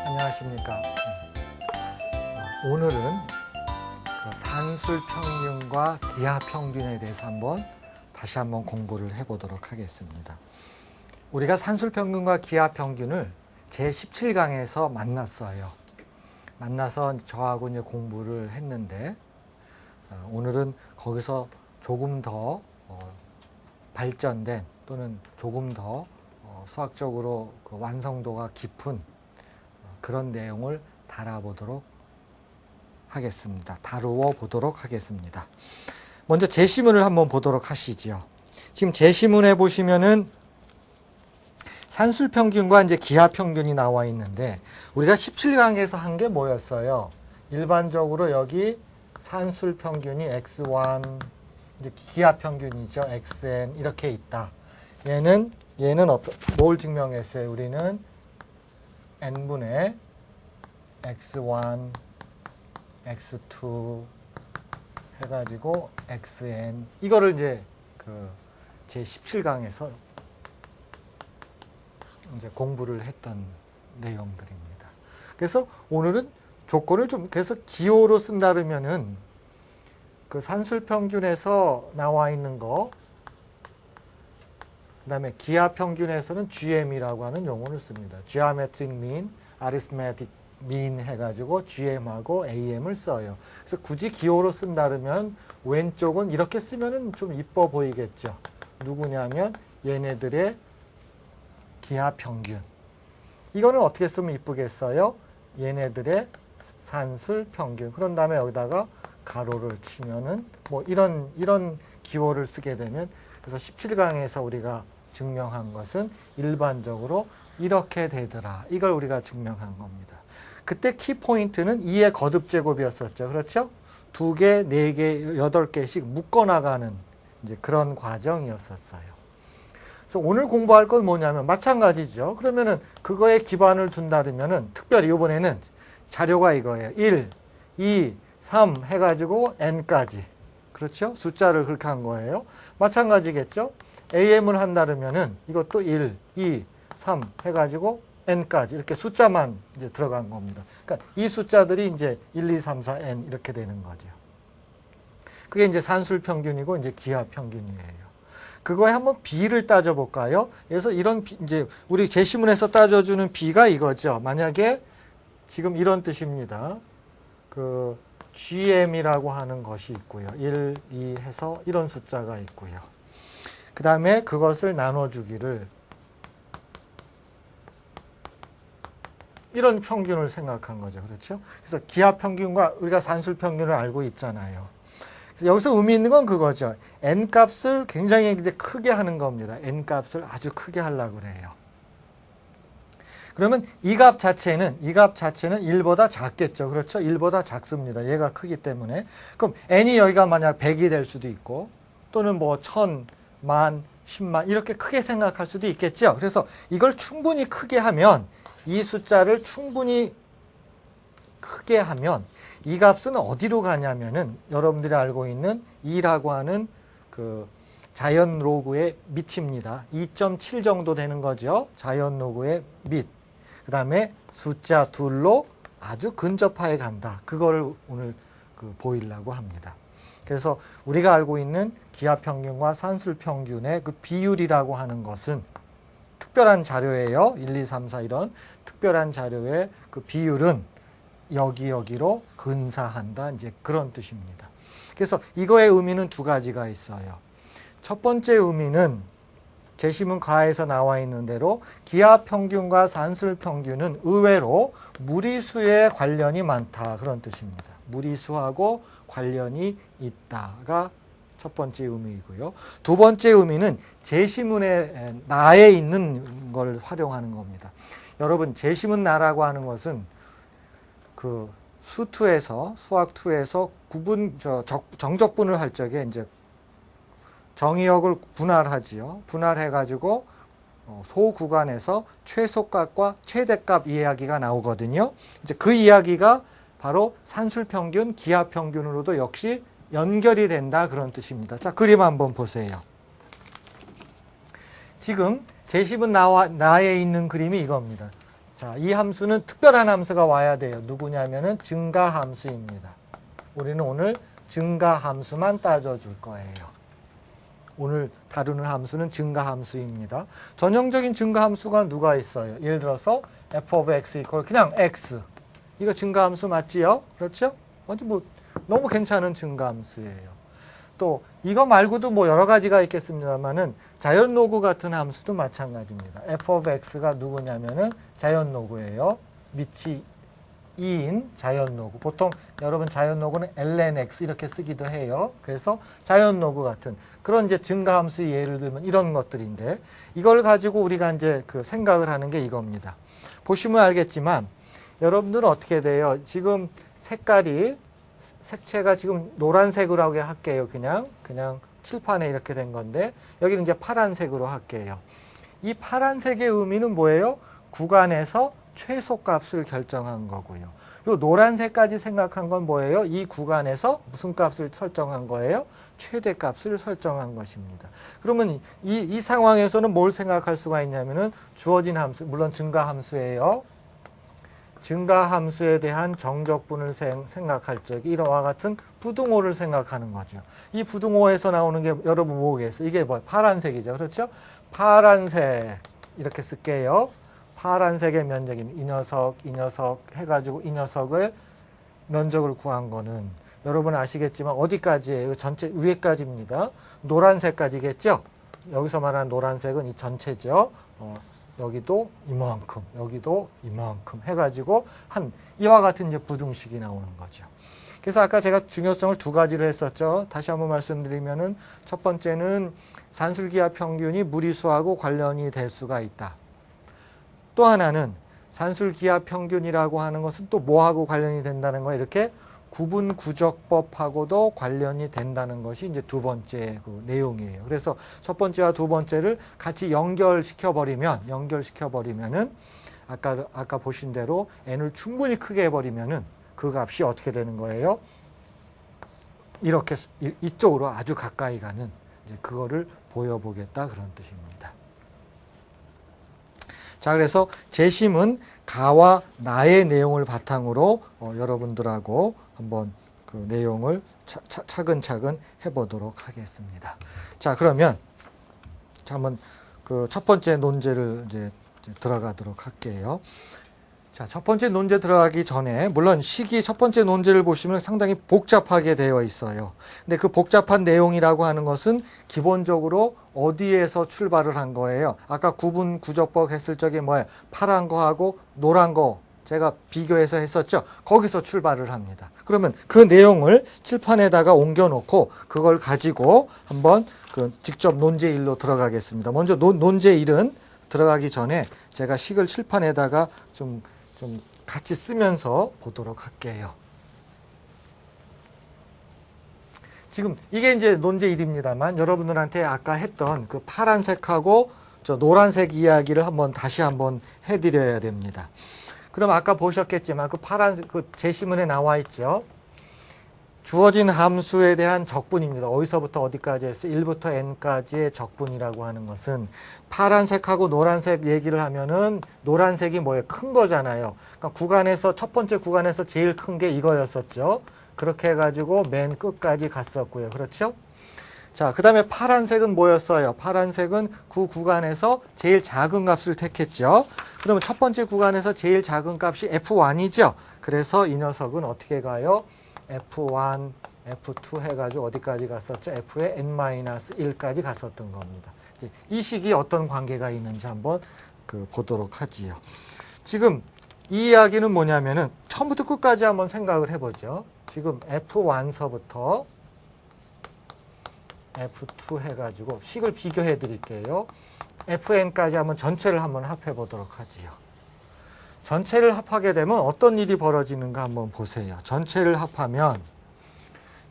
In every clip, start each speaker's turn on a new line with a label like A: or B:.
A: 안녕하십니까. 오늘은 산술평균과 기하평균에 대해서 다시 한번 공부를 해보도록 하겠습니다. 우리가 산술평균과 기하평균을 제17강에서 만났어요. 만나서 저하고 이제 공부를 했는데, 오늘은 거기서 조금 더 발전된 또는 조금 더 수학적으로 완성도가 깊은 그런 내용을 다루어 보도록 하겠습니다. 먼저 제시문을 한번 보도록 하시죠. 지금 제시문에 보시면은 산술평균과 이제 기하평균이 나와 있는데, 우리가 17강에서 한 게 뭐였어요? 일반적으로 여기 산술평균이 x1, 이제 기하평균이죠. xn 이렇게 있다. 얘는 뭘 증명했어요? 우리는 n분의 x1, x2 해가지고 xn, 이거를 이제 제 17강에서 이제 공부를 했던 내용들입니다. 그래서 오늘은 조건을 그래서 기호로 쓴다 그러면은 산술평균에서 나와 있는 거, 그 다음에 기하평균에서는 GM이라고 하는 용어를 씁니다. Geometric Mean, Arithmetic Mean 해가지고 GM하고 AM을 써요. 그래서 굳이 기호로 쓴다 그러면 왼쪽은 이렇게 쓰면은 좀 이뻐 보이겠죠. 누구냐면 얘네들의 기하평균. 이거는 어떻게 쓰면 이쁘겠어요? 얘네들의 산술평균. 그런 다음에 여기다가 가로를 치면은 뭐 이런 기호를 쓰게 되면, 그래서 17강에서 우리가 증명한 것은 일반적으로 이렇게 되더라. 이걸 우리가 증명한 겁니다. 그때 키포인트는 2의 거듭제곱이었었죠. 그렇죠? 2개, 4개, 8개씩 묶어나가는 이제 그런 과정이었었어요. 그래서 오늘 공부할 건 뭐냐면 마찬가지죠. 그러면은 그거에 기반을 둔다면은 특별히 이번에는 자료가 이거예요. 1, 2, 3 해가지고 n까지. 그렇죠? 숫자를 그렇게 한 거예요. 마찬가지겠죠? AM을 한다면은 이것도 1, 2, 3 해가지고 n까지 이렇게 숫자만 이제 들어간 겁니다. 그러니까 이 숫자들이 이제 1, 2, 3, 4, n 이렇게 되는 거죠. 그게 이제 산술평균이고 이제 기하평균이에요. 그거에 한번 B를 따져볼까요? 그래서 이런 이제 우리 제시문에서 따져주는 B가 이거죠. 만약에 지금 이런 뜻입니다. GM이라고 하는 것이 있고요. 1, 2 해서 이런 숫자가 있고요. 그 다음에 그것을 나눠주기를 이런 평균을 생각한 거죠. 그렇죠? 그래서 기하평균과 우리가 산술평균을 알고 있잖아요. 그래서 여기서 의미 있는 건 그거죠. n값을 굉장히 이제 크게 하는 겁니다. n값을 아주 크게 하려고 그래요. 그러면 이 값 자체는 1보다 작겠죠. 그렇죠? 1보다 작습니다. 얘가 크기 때문에. 그럼 n이 여기가 만약 100이 될 수도 있고, 또는 뭐 1000, 10,000, 10만 이렇게 크게 생각할 수도 있겠죠. 그래서 이걸 충분히 크게 하면, 이 숫자를 충분히 크게 하면 이 값은 어디로 가냐면은 여러분들이 알고 있는 2라고 하는 자연 로그의 밑입니다. 2.7 정도 되는 거죠. 자연 로그의 밑. 그 다음에 숫자 2로 아주 근접하게 간다. 그거를 오늘 보이려고 합니다. 그래서 우리가 알고 있는 기하평균과 산술평균의 그 비율이라고 하는 것은 특별한 자료예요. 1, 2, 3, 4 이런 특별한 자료의 그 비율은 여기로 근사한다. 이제 그런 뜻입니다. 그래서 이거의 의미는 두 가지가 있어요. 첫 번째 의미는 제시문 가에서 나와 있는 대로 기하평균과 산술평균은 의외로 무리수에 관련이 많다. 그런 뜻입니다. 무리수하고 관련이 있다가 첫 번째 의미이고요. 두 번째 의미는 제시문에 나에 있는 걸 활용하는 겁니다. 여러분, 제시문 나라고 하는 것은 수학2에서 정적분을 할 적에 이제 정의역을 분할하지요. 분할해가지고 소 구간에서 최소값과 최대값 이야기가 나오거든요. 이제 그 이야기가 바로 산술평균, 기하평균으로도 역시 연결이 된다 그런 뜻입니다. 자, 그림 한번 보세요. 지금 제시문 나에 있는 그림이 이겁니다. 자, 이 함수는 특별한 함수가 와야 돼요. 누구냐면은 증가함수입니다. 우리는 오늘 증가함수만 따져줄 거예요. 오늘 다루는 함수는 증가함수입니다. 전형적인 증가함수가 누가 있어요? 예를 들어서 f of x 이퀄 그냥 x. 이거 증가함수 맞지요? 그렇죠? 아주 뭐 너무 괜찮은 증가함수예요. 또 이거 말고도 뭐 여러 가지가 있겠습니다만은 자연노구 같은 함수도 마찬가지입니다. f of x가 누구냐면은 자연노구예요. 밑이 2인 자연노구. 보통 여러분 자연노구는 lnx 이렇게 쓰기도 해요. 그래서 자연노구 같은 그런 이제 증가함수의 예를 들면 이런 것들인데 이걸 가지고 우리가 이제 그 생각을 하는 게 이겁니다. 보시면 알겠지만 여러분들은 어떻게 돼요? 지금 색깔이 색채가 지금 노란색으로 하게 할게요. 그냥 칠판에 이렇게 된 건데 여기는 이제 파란색으로 할게요. 이 파란색의 의미는 뭐예요? 구간에서 최소값을 결정한 거고요. 요 노란색까지 생각한 건 뭐예요? 이 구간에서 무슨 값을 설정한 거예요? 최대값을 설정한 것입니다. 그러면 이 상황에서는 뭘 생각할 수가 있냐면은 주어진 함수, 물론 증가함수예요. 증가함수에 대한 정적분을 생각할 적에 이와 같은 부등호를 생각하는 거죠. 이 부등호에서 나오는 게 여러분 뭐겠어요? 이게 뭐 파란색이죠. 그렇죠? 파란색 이렇게 쓸게요. 파란색의 면적입니다. 이 녀석 해가지고 이 녀석을 면적을 구한 거는 여러분 아시겠지만 어디까지예요? 전체 위에까지입니다. 노란색까지겠죠? 여기서 말하는 노란색은 이 전체죠. 여기도 이만큼, 여기도 이만큼 해가지고 이와 같은 이제 부등식이 나오는 거죠. 그래서 아까 제가 중요성을 두 가지로 했었죠. 다시 한번 말씀드리면은 첫 번째는 산술기하 평균이 무리수하고 관련이 될 수가 있다. 또 하나는 산술기하 평균이라고 하는 것은 또 뭐하고 관련이 된다는 거예요. 이렇게 구분구적법하고도 관련이 된다는 것이 이제 두 번째 그 내용이에요. 그래서 첫 번째와 두 번째를 같이 연결시켜 버리면은 아까 보신 대로 n을 충분히 크게 해버리면은 그 값이 어떻게 되는 거예요? 이렇게 이쪽으로 아주 가까이 가는 이제 그거를 보여보겠다 그런 뜻입니다. 자, 그래서 재심은 가와 나의 내용을 바탕으로 여러분들하고 한번 그 내용을 차근차근 해보도록 하겠습니다. 자, 그러면 한번 그 첫 번째 논제를 이제 들어가도록 할게요. 자, 첫 번째 논제 들어가기 전에 물론 식이 첫 번째 논제를 보시면 상당히 복잡하게 되어 있어요. 근데 그 복잡한 내용이라고 하는 것은 기본적으로 어디에서 출발을 한 거예요? 아까 구분구적법 했을 적에 뭐예요? 파란 거하고 노란 거 제가 비교해서 했었죠? 거기서 출발을 합니다. 그러면 그 내용을 칠판에다가 옮겨놓고 그걸 가지고 한번 그 직접 논제 1로 들어가겠습니다. 먼저 논제 1은 들어가기 전에 제가 식을 칠판에다가 좀 같이 쓰면서 보도록 할게요. 지금 이게 이제 논제 1입니다만 여러분들한테 아까 했던 그 파란색하고 저 노란색 이야기를 다시 한번 해드려야 됩니다. 그럼 아까 보셨겠지만 그 파란색 그 제시문에 나와 있죠. 주어진 함수에 대한 적분입니다. 어디서부터 어디까지 해서 1부터 n까지의 적분이라고 하는 것은 파란색하고 노란색 얘기를 하면은 노란색이 뭐예요? 큰 거잖아요. 그러니까 첫 번째 구간에서 제일 큰 게 이거였었죠. 그렇게 해가지고 맨 끝까지 갔었고요. 그렇죠? 자, 그 다음에 파란색은 뭐였어요? 파란색은 그 구간에서 제일 작은 값을 택했죠. 그러면 첫 번째 구간에서 제일 작은 값이 F1이죠. 그래서 이 녀석은 어떻게 가요? F1, F2 해가지고 어디까지 갔었죠? F의 n-1까지 갔었던 겁니다. 이제 이 식이 어떤 관계가 있는지 한번 보도록 하지요. 지금 이 이야기는 뭐냐면은 처음부터 끝까지 한번 생각을 해보죠. 지금 F1서부터 F2 해가지고 식을 비교해 드릴게요. Fn까지 한번 전체를 한번 합해 보도록 하지요. 전체를 합하게 되면 어떤 일이 벌어지는가 한번 보세요. 전체를 합하면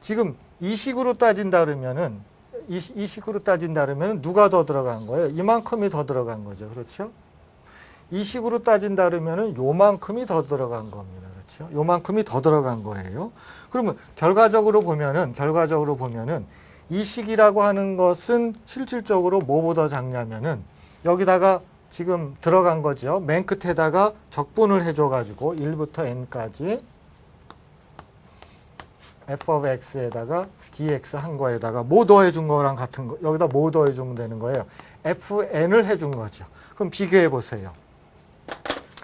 A: 지금 이 식으로 따진다 그러면은 이 식으로 따진다 그러면 누가 더 들어간 거예요? 이만큼이 더 들어간 거죠. 그렇죠? 이 식으로 따진다 그러면은 요만큼이 더 들어간 겁니다. 그렇죠? 그렇죠? 요만큼이 더 들어간 거예요. 그러면 결과적으로 보면은 이 식이라고 하는 것은 실질적으로 뭐보다 작냐면은 여기다가 지금 들어간 거죠. 맨 끝에다가 적분을 해줘가지고 1부터 n까지 f of x에다가 dx 한 거에다가 뭐 더해준 거랑 같은 거, 여기다 뭐 더해주면 되는 거예요. fn을 해준 거죠. 그럼 비교해 보세요.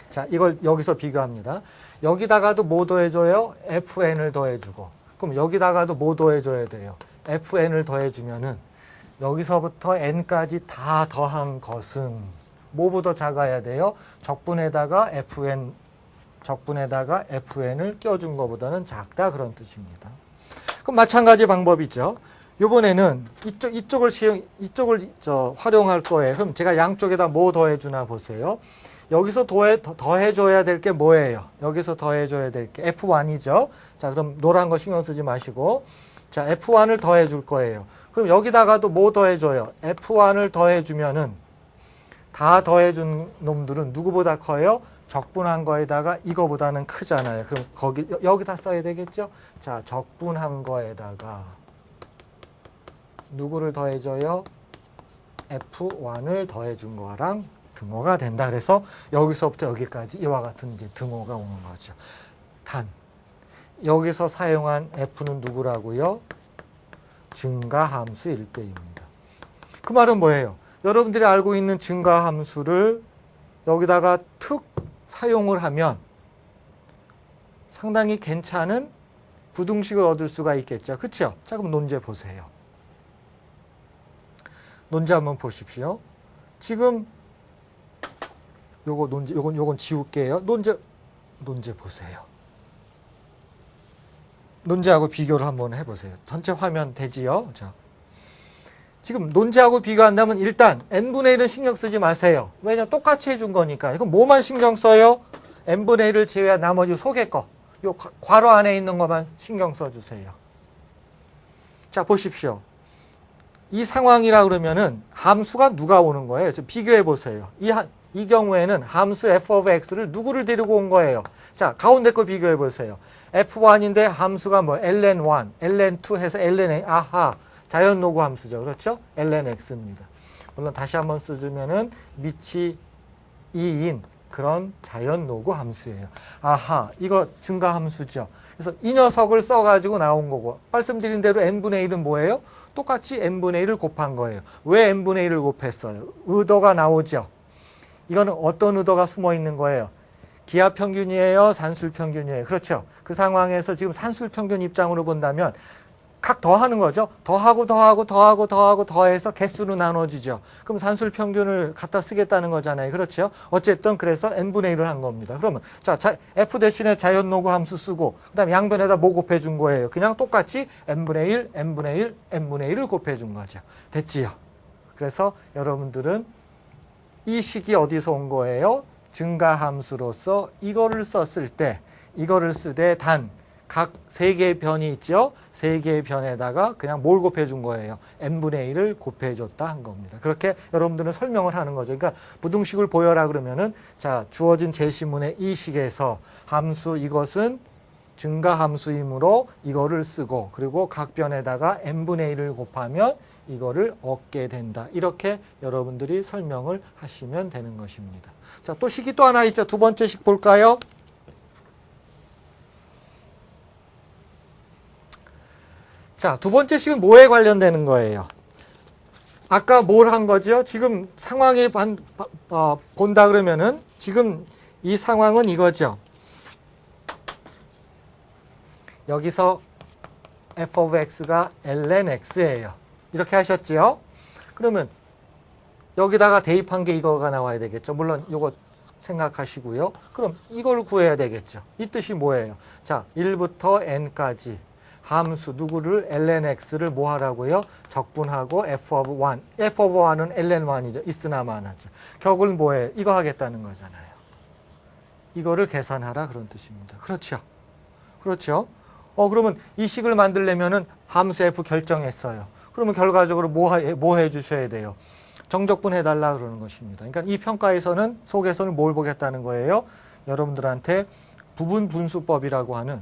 A: 자, 이걸 여기서 비교합니다. 여기다가도 뭐 더해줘요? fn을 더해주고. 그럼 여기다가도 뭐 더해줘야 돼요? fn을 더해주면은 여기서부터 n까지 다 더한 것은 뭐보다 작아야 돼요? 적분에다가 fn을 껴준 것보다는 작다, 그런 뜻입니다. 그럼 마찬가지 방법이죠. 이번에는 이쪽을 활용할 거예요. 그럼 제가 양쪽에다 뭐 더해주나 보세요. 여기서 더해줘야 될 게 뭐예요? 여기서 더해줘야 될 게 F1이죠. 자, 그럼 노란 거 신경 쓰지 마시고. 자, F1을 더해줄 거예요. 그럼 여기다가도 뭐 더해줘요? F1을 더해주면은 다 더해준 놈들은 누구보다 커요? 적분한 거에다가 이거보다는 크잖아요. 그럼 여기다 써야 되겠죠? 자, 적분한 거에다가 누구를 더해줘요? F1을 더해준 거랑 등호가 된다. 그래서 여기서부터 여기까지 이와 같은 이제 등호가 오는 거죠. 단, 여기서 사용한 F는 누구라고요? 증가함수일 때입니다. 그 말은 뭐예요? 여러분들이 알고 있는 증가함수를 여기다가 툭 사용을 하면 상당히 괜찮은 부등식을 얻을 수가 있겠죠. 그렇죠? 자, 그럼 논제 보세요. 논제 한번 보십시오. 지금 요건 지울게요. 논제 보세요. 논제하고 비교를 한번 해보세요. 전체 화면 되지요? 자, 지금 논제하고 비교한다면 일단 n분의 1은 신경 쓰지 마세요. 왜냐면 똑같이 해준 거니까. 이건 뭐만 신경 써요? n분의 1을 제외한 나머지 속의 거. 요 괄호 안에 있는 것만 신경 써주세요. 자, 보십시오. 이 상황이라 그러면은 함수가 누가 오는 거예요? 지금 비교해 보세요. 이 경우에는 함수 f of x를 누구를 데리고 온 거예요? 자, 가운데 거 비교해 보세요. f1인데 함수가 뭐 ln1, ln2 해서 ln, 아하, 자연 노구 함수죠. 그렇죠? ln x입니다. 물론 다시 한번 써주면은 밑이 2인 그런 자연 노구 함수예요. 아하, 이거 증가 함수죠. 그래서 이 녀석을 써가지고 나온 거고, 말씀드린 대로 n분의 1은 뭐예요? 똑같이 n분의 1을 곱한 거예요. 왜 n분의 1을 곱했어요? 의도가 나오죠. 이거는 어떤 의도가 숨어 있는 거예요? 기하 평균이에요? 산술 평균이에요? 그렇죠. 그 상황에서 지금 산술 평균 입장으로 본다면 각 더하는 거죠. 더해서 개수로 나눠지죠. 그럼 산술 평균을 갖다 쓰겠다는 거잖아요. 그렇죠. 어쨌든 그래서 n분의 1을 한 겁니다. 그러면 자, f 대신에 자연 노구 함수 쓰고 그다음에 양변에다 뭐 곱해준 거예요. 그냥 똑같이 n분의 1, n분의 1, n분의 1을 곱해준 거죠. 됐지요. 그래서 여러분들은 이 식이 어디서 온 거예요? 증가함수로서 이거를 썼을 때, 이거를 쓰되 단 각 세 개의 변이 있죠? 세 개의 변에다가 그냥 뭘 곱해준 거예요? n분의 1을 곱해줬다 한 겁니다. 그렇게 여러분들은 설명을 하는 거죠. 그러니까 부등식을 보여라 그러면은 자, 주어진 제시문의 이 식에서 함수 이것은 증가함수이므로 이거를 쓰고 그리고 각 변에다가 n분의 1을 곱하면 이거를 얻게 된다. 이렇게 여러분들이 설명을 하시면 되는 것입니다. 자, 또 식이 또 하나 있죠. 두 번째 식 볼까요? 자, 두 번째 식은 뭐에 관련되는 거예요? 아까 뭘 한 거죠? 지금 상황이 본다 그러면은 지금 이 상황은 이거죠. 여기서 f of x가 ln x예요. 이렇게 하셨죠? 그러면 여기다가 대입한 게 이거가 나와야 되겠죠. 물론 이거 생각하시고요. 그럼 이걸 구해야 되겠죠. 이 뜻이 뭐예요? 자, 1부터 n까지 함수 누구를 ln x를 뭐 하라고요? 적분하고 f of 1. f of 1은 ln 1이죠. 있으나 마나죠. 격을 뭐예요? 이거 하겠다는 거잖아요. 이거를 계산하라 그런 뜻입니다. 그렇죠? 그렇죠? 그러면 이 식을 만들려면은 함수 f 결정했어요. 그러면 결과적으로 뭐 해주셔야 돼요? 정적분 해달라 그러는 것입니다. 그러니까 이 평가에서는 속에서는 뭘 보겠다는 거예요? 여러분들한테 부분 분수법이라고 하나요?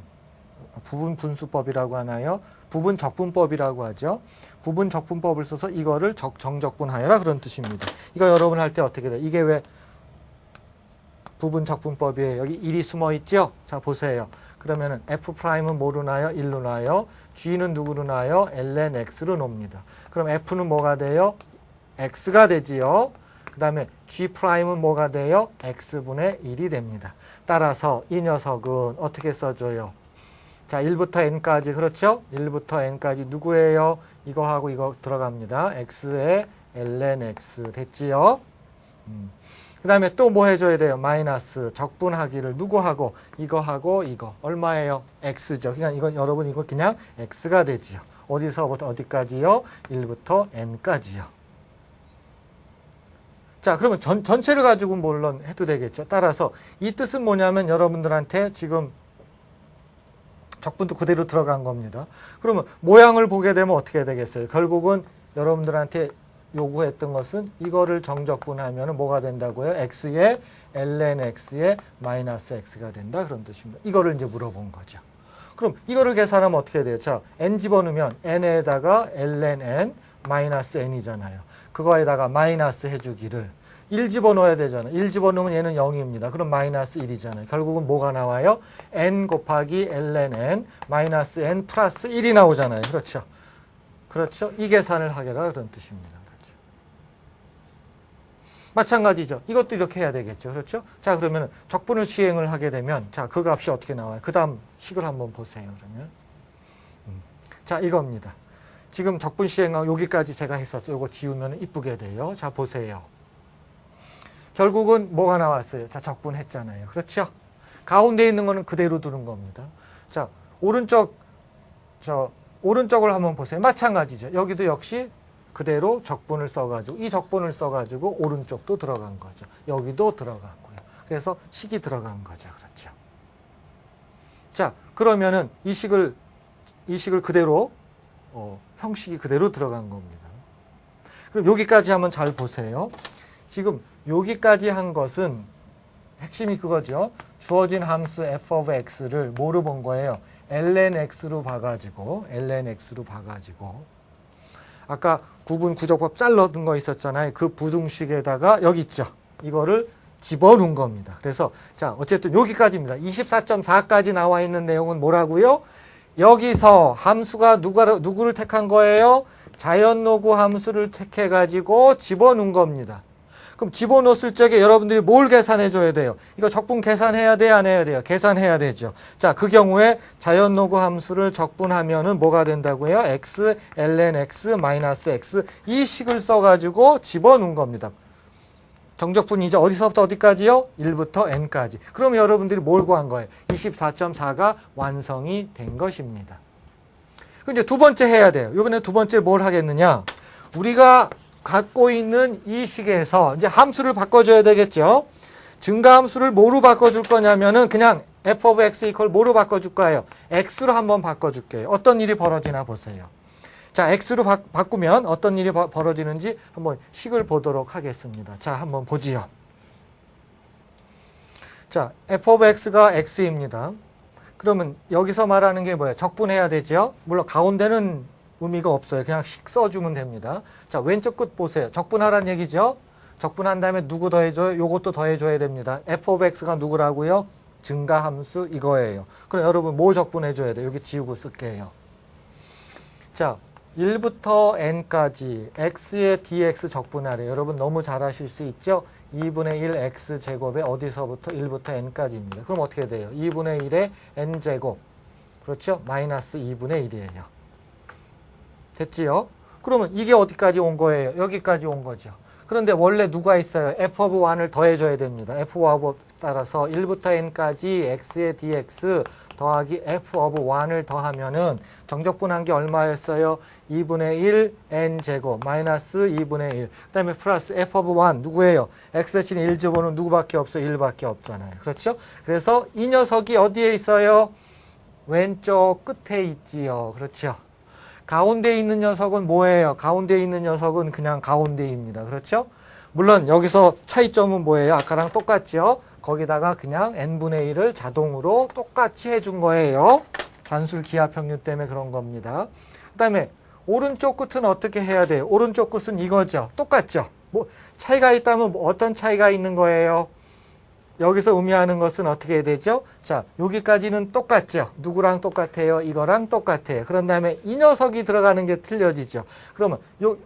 A: 부분 적분법이라고 하죠. 부분 적분법을 써서 이거를 정적분하여라 그런 뜻입니다. 이거 여러분 할 때 어떻게 돼요? 이게 왜 부분 적분법이에요? 여기 1이 숨어 있죠? 자, 보세요. 그러면은 F'은 뭐로 나요? 1로 나요. G는 누구로 나요? ln x로 놉니다. 그럼 F는 뭐가 돼요? x가 되지요. 그 다음에 G'은 뭐가 돼요? x분의 1이 됩니다. 따라서 이 녀석은 어떻게 써줘요? 자, 1부터 n까지, 그렇죠? 1부터 n까지 누구예요? 이거하고 이거 들어갑니다. x에 ln x 됐지요? 그 다음에 또 뭐 해줘야 돼요? 마이너스 적분하기를 누구하고 이거하고 이거 얼마예요? x죠. 그냥 이건 여러분 이거 그냥 x가 되지요. 어디서부터 어디까지요? 1부터 n까지요. 자, 그러면 전체를 가지고 물론 해도 되겠죠. 따라서 이 뜻은 뭐냐면 여러분들한테 지금 적분도 그대로 들어간 겁니다. 그러면 모양을 보게 되면 어떻게 되겠어요? 결국은 여러분들한테 요구했던 것은 이거를 정적분하면 뭐가 된다고요? x에 ln x에 마이너스 x가 된다 그런 뜻입니다. 이거를 이제 물어본 거죠. 그럼 이거를 계산하면 어떻게 돼요? 자, n 집어넣으면 n에다가 ln n 마이너스 n이잖아요. 그거에다가 마이너스 해주기를 1 집어넣어야 되잖아요. 1 집어넣으면 얘는 0입니다. 그럼 마이너스 1이잖아요. 결국은 뭐가 나와요? n 곱하기 ln n 마이너스 n 플러스 1이 나오잖아요. 그렇죠? 그렇죠? 이 계산을 하게라 그런 뜻입니다. 그렇죠? 마찬가지죠. 이것도 이렇게 해야 되겠죠. 그렇죠? 자, 그러면 적분을 시행을 하게 되면 자, 그 값이 어떻게 나와요? 그 다음 식을 한번 보세요. 그러면 자, 이겁니다. 지금 적분 시행하고 여기까지 제가 했었죠. 이거 지우면 이쁘게 돼요. 자, 보세요. 결국은 뭐가 나왔어요? 자, 적분했잖아요. 그렇죠? 가운데 있는 거는 그대로 두는 겁니다. 자, 오른쪽을 한번 보세요. 마찬가지죠. 여기도 역시 그대로 적분을 써가지고 이 적분을 써가지고 오른쪽도 들어간 거죠. 여기도 들어갔고요. 그래서 식이 들어간 거죠. 그렇죠? 자, 그러면은 이 식을 그대로 형식이 그대로 들어간 겁니다. 그럼 여기까지 한번 잘 보세요. 지금 여기까지 한 것은 핵심이 그거죠. 주어진 함수 f of x를 뭐로 본 거예요? ln x로 봐가지고 아까 구분 구조법 잘라둔 거 있었잖아요. 그 부등식에다가 여기 있죠. 이거를 집어넣은 겁니다. 그래서 자, 어쨌든 여기까지입니다. 24.4까지 나와 있는 내용은 뭐라고요? 여기서 함수가 누구를 택한 거예요? 자연노구 함수를 택해가지고 집어넣은 겁니다. 그럼 집어넣었을 적에 여러분들이 뭘 계산해 줘야 돼요? 이거 적분 계산해야 돼요? 안 해야 돼요? 계산해야 되죠. 자, 그 경우에 자연노구 함수를 적분하면은 뭐가 된다고요? x, ln x, 마이너스 x 이 식을 써가지고 집어넣은 겁니다. 정적분이죠. 어디서부터 어디까지요? 1부터 n까지. 그럼 여러분들이 뭘 구한 거예요? 24.4가 완성이 된 것입니다. 그럼 이제 두 번째 해야 돼요. 이번에 두 번째 뭘 하겠느냐? 우리가 갖고 있는 이 식에서 이제 함수를 바꿔줘야 되겠죠. 증가함수를 뭐로 바꿔줄 거냐면은 그냥 f of x 이퀄 뭐로 바꿔줄 거예요? x로 한번 바꿔줄게요. 어떤 일이 벌어지나 보세요. 자, x로 바꾸면 어떤 일이 벌어지는지 한번 식을 보도록 하겠습니다. 자, 한번 보지요. 자, f of x가 x입니다. 그러면 여기서 말하는 게 뭐예요? 적분해야 되죠. 물론 가운데는 의미가 없어요. 그냥 식 써주면 됩니다. 자, 왼쪽 끝 보세요. 적분하란 얘기죠. 적분한 다음에 누구 더해줘요? 요것도 더해줘야 됩니다. f of x가 누구라고요? 증가함수 이거예요. 그럼 여러분 뭐 적분해줘야 돼요? 여기 지우고 쓸게요. 자, 1부터 n까지 x의 dx 적분하래요. 여러분 너무 잘 아실 수 있죠? 2분의 1 x제곱에 어디서부터 1부터 n까지입니다. 그럼 어떻게 돼요? 2분의 1의 n제곱. 그렇죠? 마이너스 2분의 1이에요. 됐지요? 그러면 이게 어디까지 온 거예요? 여기까지 온 거죠. 그런데 원래 누가 있어요? f of 1을 더해줘야 됩니다. f of 따라서 1부터 n까지 x의 dx 더하기 f of 1을 더하면은 정적분한 게 얼마였어요? 2분의 1 n제곱 마이너스 2분의 1. 그 다음에 플러스 f of 1 누구예요? x 대신 1 집어는 누구밖에 없어요? 1밖에 없잖아요. 그렇죠? 그래서 이 녀석이 어디에 있어요? 왼쪽 끝에 있지요. 그렇죠? 가운데 있는 녀석은 뭐예요? 가운데 있는 녀석은 그냥 가운데입니다. 그렇죠? 물론 여기서 차이점은 뭐예요? 아까랑 똑같죠? 거기다가 그냥 n분의 1을 자동으로 똑같이 해준 거예요. 산술 기하평균 때문에 그런 겁니다. 그 다음에 오른쪽 끝은 어떻게 해야 돼요? 오른쪽 끝은 이거죠. 똑같죠. 뭐 차이가 있다면 뭐 어떤 차이가 있는 거예요? 여기서 의미하는 것은 어떻게 해야 되죠? 자, 여기까지는 똑같죠. 누구랑 똑같아요? 이거랑 똑같아요. 그런 다음에 이 녀석이 들어가는 게 틀려지죠. 그러면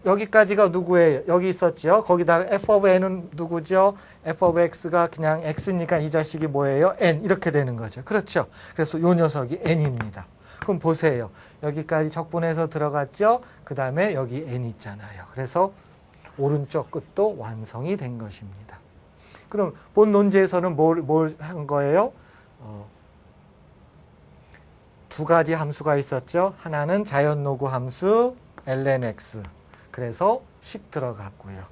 A: 여기까지가 누구예요? 여기 있었죠. 거기다가 f of n은 누구죠? f of x가 그냥 x니까 이 자식이 뭐예요? n 이렇게 되는 거죠. 그렇죠. 그래서 이 녀석이 n입니다. 그럼 보세요. 여기까지 적분해서 들어갔죠. 그 다음에 여기 n 있잖아요. 그래서 오른쪽 끝도 완성이 된 것입니다. 그럼 본 논제에서는 뭘 한 거예요? 두 가지 함수가 있었죠. 하나는 자연노구 함수 lnx. 그래서 식 들어갔고요.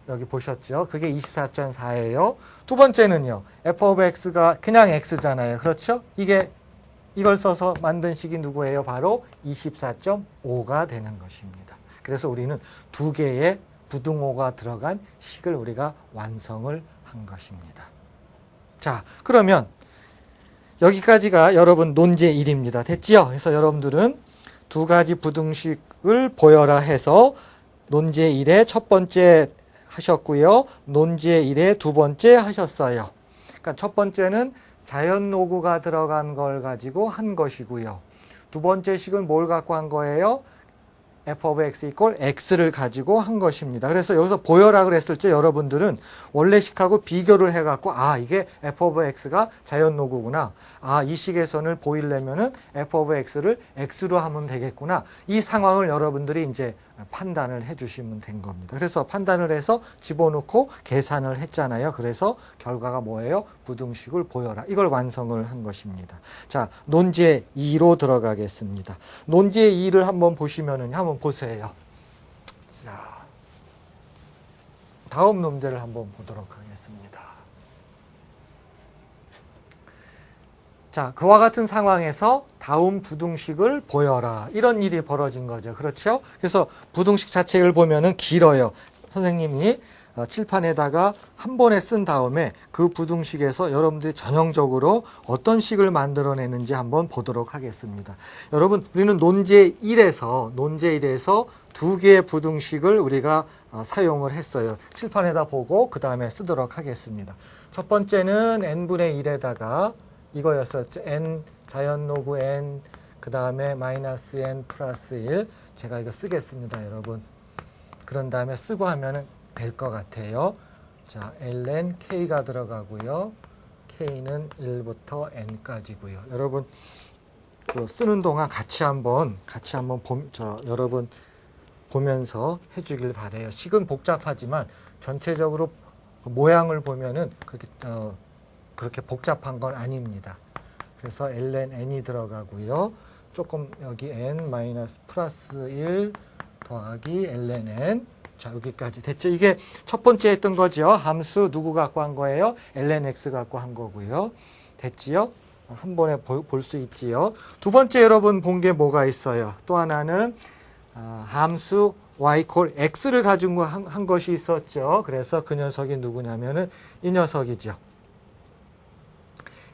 A: 여기 보셨죠? 그게 24.4예요. 두 번째는요. f of x가 그냥 x잖아요. 그렇죠? 이걸 써서 만든 식이 누구예요? 바로 24.5가 되는 것입니다. 그래서 우리는 두 개의 부등호가 들어간 식을 우리가 완성을 한 것입니다. 자, 그러면 여기까지가 여러분 논제 1입니다. 됐지요? 그래서 여러분들은 두 가지 부등식을 보여라 해서 논제 1의 첫 번째 하셨고요. 논제 1의 두 번째 하셨어요. 그러니까 첫 번째는 자연노구가 들어간 걸 가지고 한 것이고요. 두 번째 식은 뭘 갖고 한 거예요? f of x 이퀄 x를 가지고 한 것입니다. 그래서 여기서 보여라 그랬을 때 여러분들은 원래 식하고 비교를 해갖고 이게 f of x가 자연노구구나. 이 식의 보이려면은 f of x를 x로 하면 되겠구나. 이 상황을 여러분들이 이제 판단을 해주시면 된 겁니다. 그래서 판단을 해서 집어넣고 계산을 했잖아요. 그래서 결과가 뭐예요? 부등식을 보여라. 이걸 완성을 한 것입니다. 자, 논제 2로 들어가겠습니다. 논제 2를 한번 보시면은 한번 보세요. 자, 다음 논제를 한번 보도록 하겠습니다. 자, 그와 같은 상황에서 다음 부등식을 보여라. 이런 일이 벌어진 거죠. 그렇죠? 그래서 부등식 자체를 보면은 길어요. 선생님이 칠판에다가 한 번에 쓴 다음에 그 부등식에서 여러분들이 전형적으로 어떤 식을 만들어내는지 한번 보도록 하겠습니다. 여러분, 우리는 논제 1에서 두 개의 부등식을 우리가 사용을 했어요. 칠판에다 보고 그 다음에 쓰도록 하겠습니다. 첫 번째는 n분의 1에다가 이거였었죠. n 자연노구 n 그 다음에 마이너스 n 플러스 1 제가 이거 쓰겠습니다, 여러분. 그런 다음에 쓰고 하면은 될 것 같아요. 자, ln k가 들어가고요. k는 1부터 n까지고요. 여러분 그 쓰는 동안 같이 한번 여러분 보면서 해주길 바래요. 식은 복잡하지만 전체적으로 모양을 보면은 그렇게 복잡한 건 아닙니다. 그래서 ln n이 들어가고요. 조금 여기 n 마이너스 플러스 1 더하기 ln n. 자, 여기까지 됐죠? 이게 첫 번째 했던 거죠. 함수 누구 갖고 한 거예요? ln x 갖고 한 거고요. 됐지요? 한 번에 볼 수 있지요. 두 번째 여러분 본 게 뭐가 있어요? 또 하나는 함수 y 콜 x를 가지고 한 것이 있었죠. 그래서 그 녀석이 누구냐면은 이 녀석이죠.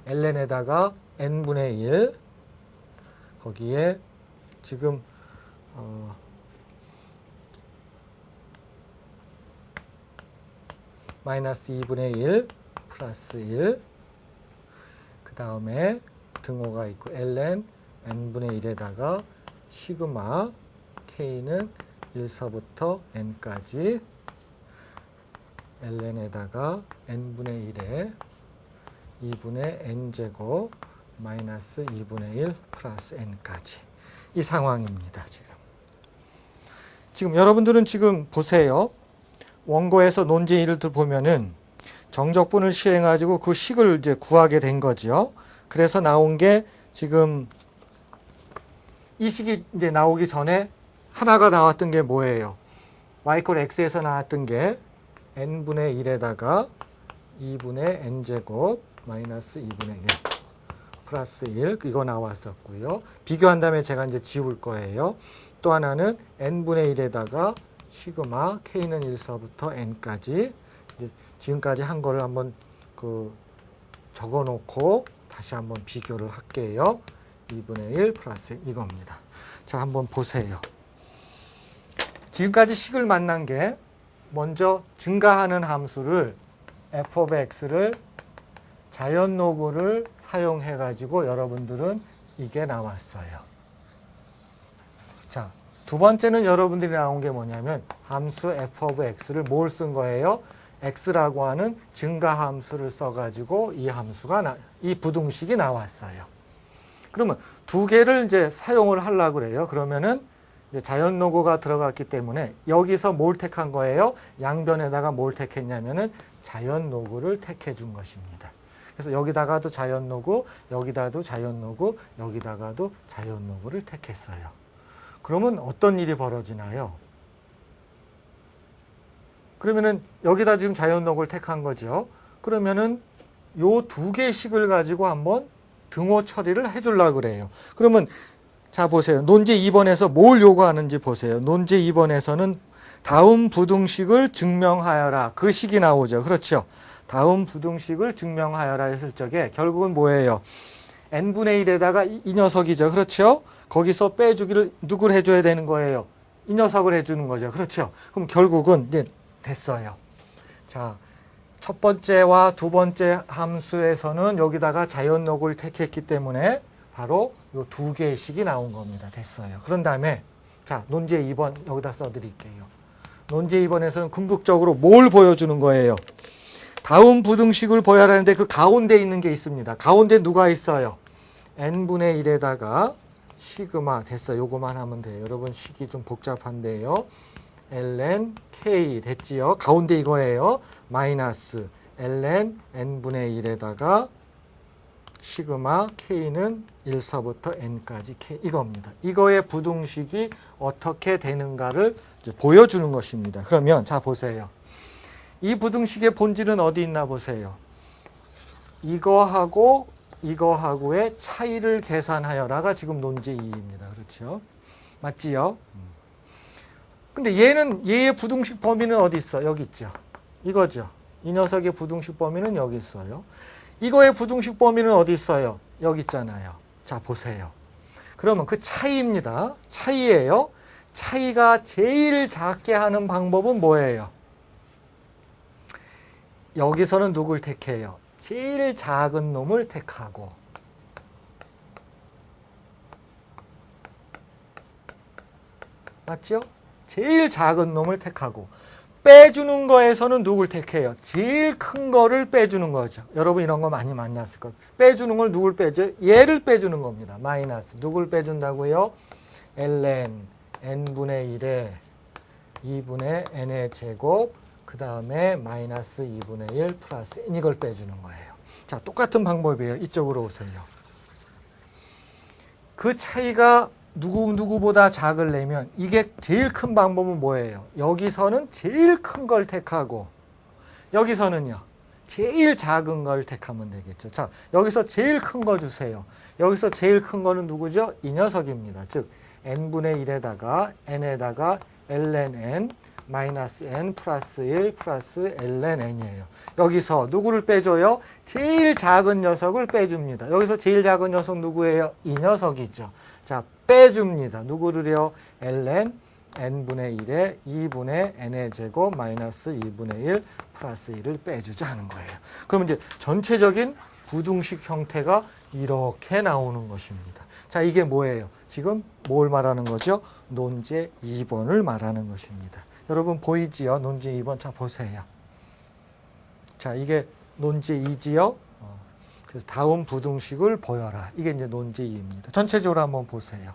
A: ln에다가 n분의 1 거기에 지금 마이너스 2분의 1 플러스 1 그 다음에 등호가 있고 ln n분의 1에다가 시그마 k는 1서부터 n까지 ln에다가 n분의 1에 2분의 n제곱 마이너스 2분의 1 플러스 n까지 이 상황입니다. 지금 여러분들은 지금 보세요. 원고에서 논제 1을 보면은 정적분을 시행해가지고 그 식을 이제 구하게 된 거죠. 그래서 나온 게 지금 이 식이 이제 나오기 전에 하나가 나왔던 게 뭐예요? y 콜 x에서 나왔던 게 n분의 1에다가 2분의 n제곱 마이너스 2분의 1 플러스 1 이거 나왔었고요. 비교한 다음에 제가 이제 지울 거예요. 또 하나는 n분의 1에다가 시그마 k는 1서부터 n까지 지금까지 한 거를 한번 적어놓고 다시 한번 비교를 할게요. 2분의 1 플러스 이겁니다. 자, 한번 보세요. 지금까지 식을 만난 게 먼저 증가하는 함수를 f of x를 자연 로그를 사용해 가지고 여러분들은 이게 나왔어요. 자, 두 번째는 여러분들이 나온 게 뭐냐면 함수 f of x를 뭘 쓴 거예요? x라고 하는 증가 함수를 써 가지고 이 함수가 이 부등식이 나왔어요. 그러면 두 개를 이제 사용을 하려고 그래요. 그러면은 이제 자연 로그가 들어갔기 때문에 여기서 뭘 택한 거예요? 양변에다가 뭘 택했냐면은 자연 로그를 택해 준 것입니다. 그래서 여기다가도 자연 로그, 여기다가도 자연 로그, 여기다가도 자연 로그를 택했어요. 그러면 어떤 일이 벌어지나요? 그러면은 여기다 지금 자연 로그를 택한 거죠. 그러면은 요 두 개씩을 가지고 한번 등호 처리를 해주려고 그래요. 그러면 자 보세요. 논제 2번에서 뭘 요구하는지 보세요. 논제 2번에서는 다음 부등식을 증명하여라. 그 식이 나오죠. 그렇죠. 다음 부등식을 증명하여라 했을 적에 결국은 뭐예요? n분의 1에다가 이 녀석이죠. 그렇죠. 거기서 빼주기를 누굴 해줘야 되는 거예요? 이 녀석을 해주는 거죠. 그렇죠. 그럼 결국은 이제 됐어요. 자, 첫 번째와 두 번째 함수에서는 여기다가 자연 로그를 택했기 때문에 바로 요 두 개의 식이 나온 겁니다. 됐어요. 그런 다음에 자, 논제 2번 여기다 써드릴게요. 논제 2번에서는 궁극적으로 뭘 보여주는 거예요? 다음 부등식을 보여라는데 그 가운데 있는 게 있습니다. 가운데 누가 있어요? n분의 1에다가 시그마 됐어요. 요거만 하면 돼요. 여러분 식이 좀 복잡한데요. ln k 됐지요. 가운데 이거예요. 마이너스 ln n분의 1에다가 시그마 k는 1서부터 n까지 k 이겁니다. 이거의 부등식이 어떻게 되는가를 이제 보여주는 것입니다. 그러면 자 보세요. 이 부등식의 본질은 어디 있나 보세요. 이거하고 이거하고의 차이를 계산하여라가 지금 논제 2입니다. 그렇죠? 맞지요? 근데 얘의 부등식 범위는 어디 있어? 여기 있죠. 이거죠. 이 녀석의 부등식 범위는 여기 있어요. 이거의 부등식 범위는 어디 있어요? 여기 있잖아요. 자, 보세요. 그러면 그 차이입니다. 차이예요. 차이가 제일 작게 하는 방법은 뭐예요? 여기서는 누굴 택해요? 제일 작은 놈을 택하고 맞죠? 제일 작은 놈을 택하고 빼주는 거에서는 누굴 택해요? 제일 큰 거를 빼주는 거죠. 여러분 이런 거 많이 만났을 거예요. 빼주는 걸 누굴 빼죠? 얘를 빼주는 겁니다. 마이너스. 누굴 빼준다고요? ln n분의 1에 2분의 n의 제곱 그 다음에 마이너스 2분의 1 플러스 n 이걸 빼주는 거예요. 자, 똑같은 방법이에요. 이쪽으로 오세요. 그 차이가 누구보다 작으려면 이게 제일 큰 방법은 뭐예요? 여기서는 제일 큰 걸 택하고 여기서는요. 제일 작은 걸 택하면 되겠죠. 자, 여기서 제일 큰 거 주세요. 여기서 제일 큰 거는 누구죠? 이 녀석입니다. 즉 n분의 1에다가 n에다가 ln n 마이너스 n 플러스 1 플러스 ln n이에요. 여기서 누구를 빼줘요? 제일 작은 녀석을 빼줍니다. 여기서 제일 작은 녀석 누구예요? 이 녀석이죠. 자, 빼줍니다. 누구를요? ln n분의 1에 2분의 n의 제곱 마이너스 2분의 1 플러스 1을 빼주자 하는 거예요. 그럼 이제 전체적인 부등식 형태가 이렇게 나오는 것입니다. 자, 이게 뭐예요? 지금 뭘 말하는 거죠? 논제 2번을 말하는 것입니다. 여러분 보이지요? 논제 2번. 자, 보세요. 자, 이게 논제 2지요? 그래서 다음 부등식을 보여라. 이게 이제 논제 2입니다. 전체적으로 한번 보세요.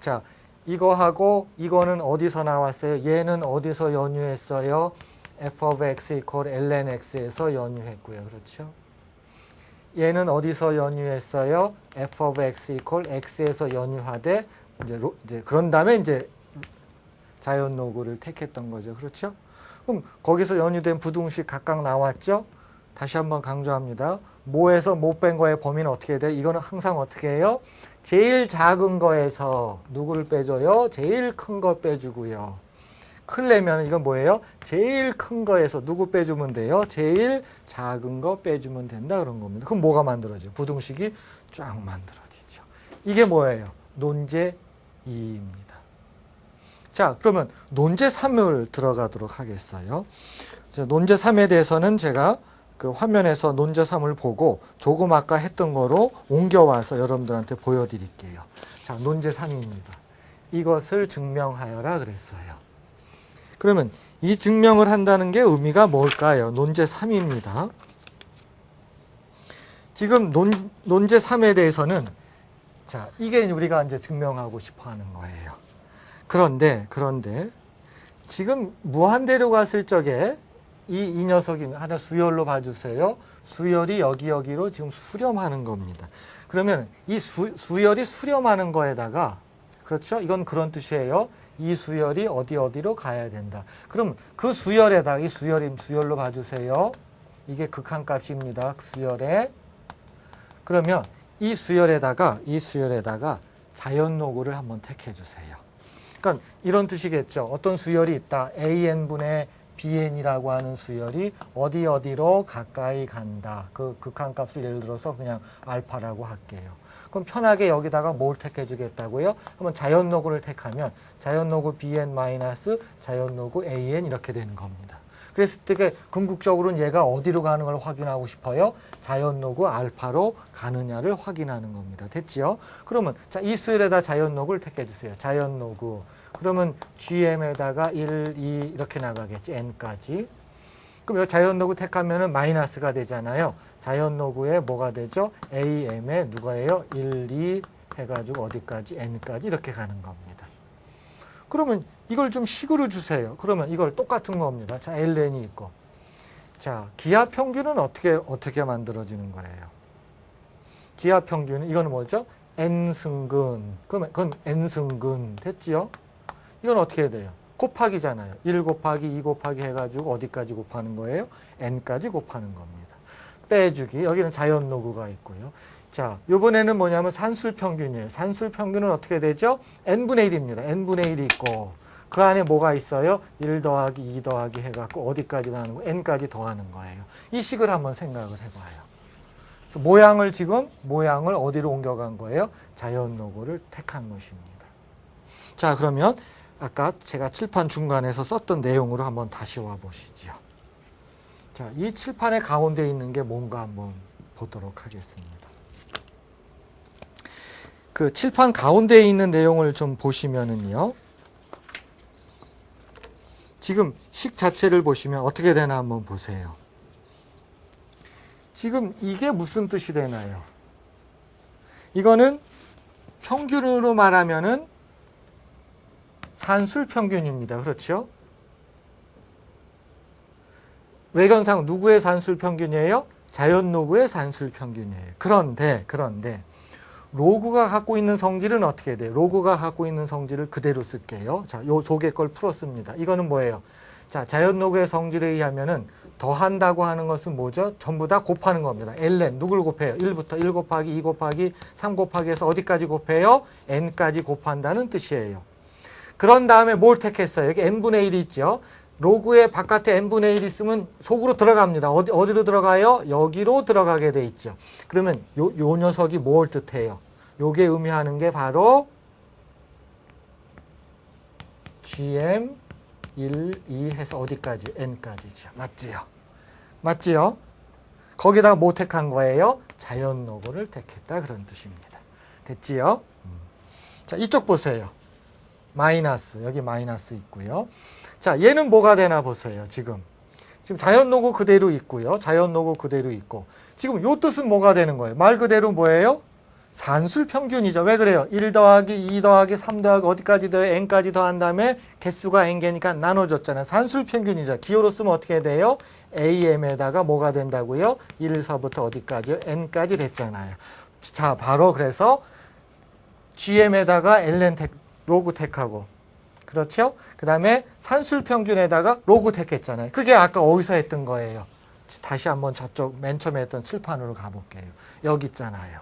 A: 자, 이거하고 이거는 어디서 나왔어요? 얘는 어디서 연유했어요? f of x equal ln x에서 연유했고요. 그렇죠? 얘는 어디서 연유했어요? f of x equal x에서 연유하되 이제 그런 다음에 이제 자연 로그를 택했던 거죠. 그렇죠? 그럼 거기서 연유된 부등식 각각 나왔죠? 다시 한번 강조합니다. 모에서 못 뺀 거의 범위는 어떻게 돼? 이거는 항상 어떻게 해요? 제일 작은 거에서 누구를 빼줘요? 제일 큰 거 빼주고요. 크려면 이건 뭐예요? 제일 큰 거에서 누구 빼주면 돼요? 제일 작은 거 빼주면 된다 그런 겁니다. 그럼 뭐가 만들어져요? 부등식이 쫙 만들어지죠. 이게 뭐예요? 논제 2입니다. 자, 그러면 논제 3을 들어가도록 하겠어요. 논제 3에 대해서는 제가 그 화면에서 논제 3을 보고 조금 아까 했던 거로 옮겨와서 여러분들한테 보여드릴게요. 자, 논제 3입니다. 이것을 증명하여라 그랬어요. 그러면 이 증명을 한다는 게 의미가 뭘까요? 논제 3입니다. 지금 논제 3에 대해서는 자, 이게 우리가 이제 증명하고 싶어 하는 거예요. 그런데 지금 무한대로 갔을 적에 이 녀석이 하나 수열로 봐주세요. 수열이 여기로 지금 수렴하는 겁니다. 그러면 이 수열이 수렴하는 거에다가 그렇죠? 이건 그런 뜻이에요. 이 수열이 어디로 가야 된다. 그럼 그 수열에다가 이 수열로 봐주세요. 이게 극한값입니다. 수열에. 그러면 이 수열에다가 자연노구를 한번 택해 주세요. 그러니까 이런 뜻이겠죠. 어떤 수열이 있다. AN분의 BN이라고 하는 수열이 어디로 가까이 간다. 그 극한값을 예를 들어서 그냥 알파라고 할게요. 그럼 편하게 여기다가 뭘 택해 주겠다고요? 한번 자연노구를 택하면 자연노구 BN 마이너스 자연노구 AN 이렇게 되는 겁니다. 그랬을 때 궁극적으로는 얘가 어디로 가는 걸 확인하고 싶어요? 자연노구 알파로 가느냐를 확인하는 겁니다. 됐지요? 그러면 자, 이 수열에다 자연노구를 택해 주세요. 자연노구. 그러면 GM에다가 1, 2 이렇게 나가겠지. N까지. 그럼 여기 자연노구 택하면은 마이너스가 되잖아요. 자연노구에 뭐가 되죠? AM에 누가예요? 1, 2 해가지고 어디까지? N까지 이렇게 가는 겁니다. 그러면 이걸 좀 식으로 주세요. 그러면 이걸 똑같은 겁니다. 자, LN이 있고. 자, 기하 평균은 어떻게 만들어지는 거예요? 기하 평균은 이거는 뭐죠? N승근. 그러면 그건 N승근. 됐지요? 이건 어떻게 돼요? 곱하기잖아요. 1 곱하기 2 곱하기 해가지고 어디까지 곱하는 거예요? N까지 곱하는 겁니다. 빼주기. 여기는 자연노구가 있고요. 자, 요번에는 뭐냐면 산술평균이에요. 산술평균은 어떻게 되죠? N분의 1입니다. N분의 1이 있고 그 안에 뭐가 있어요? 1 더하기 2 더하기 해갖고 어디까지 나가는 거? N까지 더하는 거예요. 이 식을 한번 생각을 해봐요. 그래서 모양을 어디로 옮겨간 거예요? 자연노구를 택한 것입니다. 자, 그러면 아까 제가 칠판 중간에서 썼던 내용으로 한번 다시 와 보시죠. 자, 이 칠판의 가운데 있는 게 뭔가 한번 보도록 하겠습니다. 그 칠판 가운데에 있는 내용을 좀 보시면은요. 지금 식 자체를 보시면 어떻게 되나 한번 보세요. 지금 이게 무슨 뜻이 되나요? 이거는 평균으로 말하면은 산술평균입니다. 그렇죠? 외견상 누구의 산술평균이에요? 자연노구의 산술평균이에요. 그런데 로그가 갖고 있는 성질은 어떻게 돼요? 로그가 갖고 있는 성질을 그대로 쓸게요. 자, 요 속에 걸 풀었습니다. 이거는 뭐예요? 자, 자연노구의 성질에 의하면은 더한다고 하는 것은 뭐죠? 전부 다 곱하는 겁니다. ln 누굴 곱해요? 1부터 1 곱하기 2 곱하기 3 곱하기 해서 어디까지 곱해요? n까지 곱한다는 뜻이에요. 그런 다음에 뭘 택했어요? 여기 n분의 1이 있죠? 로그의 바깥에 n분의 1 있으면 속으로 들어갑니다. 어디로 들어가요? 여기로 들어가게 돼 있죠. 그러면 요 녀석이 뭘 뜻해요? 요게 의미하는 게 바로 GM 1, 2 해서 어디까지? n까지죠. 맞지요? 거기다가 뭐 택한 거예요? 자연노구를 택했다 그런 뜻입니다. 됐지요? 자, 이쪽 보세요. 마이너스, 여기 마이너스 있고요. 자, 얘는 뭐가 되나 보세요. 지금 자연노구 그대로 있고요. 자연노구 그대로 있고. 지금 요 뜻은 뭐가 되는 거예요? 말 그대로 뭐예요? 산술평균이죠. 왜 그래요? 1 더하기 2 더하기 3 더하기 어디까지 더해? n까지 더한 다음에 개수가 n개니까 나눠줬잖아요. 산술평균이죠. 기호로 쓰면 어떻게 돼요? am에다가 뭐가 된다고요? 1서부터 어디까지요? n까지 됐잖아요. 자, 바로 그래서 gm에다가 ln 로그 택하고 그렇죠? 그 다음에 산술평균에다가 로그 택했잖아요. 그게 아까 어디서 했던 거예요? 다시 한번 저쪽 맨 처음에 했던 칠판으로 가볼게요. 여기 있잖아요.